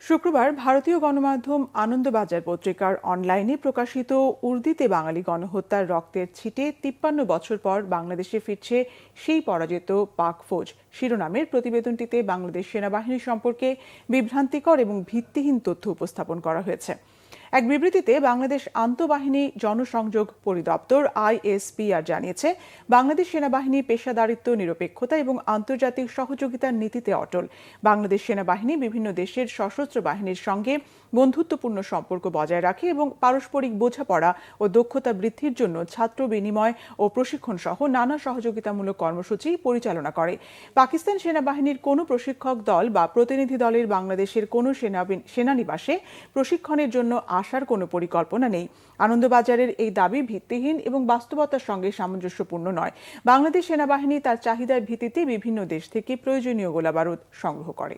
শুক্রবার ভারতীয় গণমাধ্যম আনন্দবাজার পত্রিকার অনলাইনে প্রকাশিত উর্দিতে বাঙালি গণহত্যার রক্তের ছিটে ৫৩ বছর পর বাংলাদেশে ফিরছে সেই পরাজিত পাক ফৌজ শিরোনামের প্রতিবেদনটিতে বাংলাদেশ সেনাবাহিনী সম্পর্কে বিভ্রান্তিকর এবং ভিত্তিহীন তথ্য উপস্থাপন করা হয়েছে। এক বিবৃতিতে বাংলাদেশ আন্তঃবাহিনী জনসংযোগ পরিদপ্তর আইএসপিআর জানিয়েছে, বাংলাদেশ সেনাবাহিনী পেশাদারিত্ব, নিরপেক্ষতা এবং আন্তর্জাতিক সহযোগিতার নীতিতে অটল। বাংলাদেশ সেনাবাহিনী বিভিন্ন দেশের সশস্ত্র বাহিনীর সঙ্গে বন্ধুত্বপূর্ণ সম্পর্ক বজায় রাখে এবং পারস্পরিক বোঝাপড়া ও দক্ষতা বৃদ্ধির জন্য ছাত্র বিনিময় ও প্রশিক্ষণ সহ নানা সহযোগিতামূলক কর্মসূচি পরিচালনা করে। পাকিস্তান সেনাবাহিনীর কোনো প্রশিক্ষক দল বা প্রতিনিধি দলের বাংলাদেশের কোনো সেনানিবাসে প্রশিক্ষণের জন্য আসার কোনো পরিকল্পনা নেই। আনন্দবাজারের এই দাবি ভিত্তিহীন এবং বাস্তবতার সঙ্গে সামঞ্জস্যপূর্ণ নয়। বাংলাদেশ সেনাবাহিনী তার চাহিদার ভিত্তিতে বিভিন্ন দেশ থেকে প্রয়োজনীয় গোলাবারুদ সংগ্রহ করে।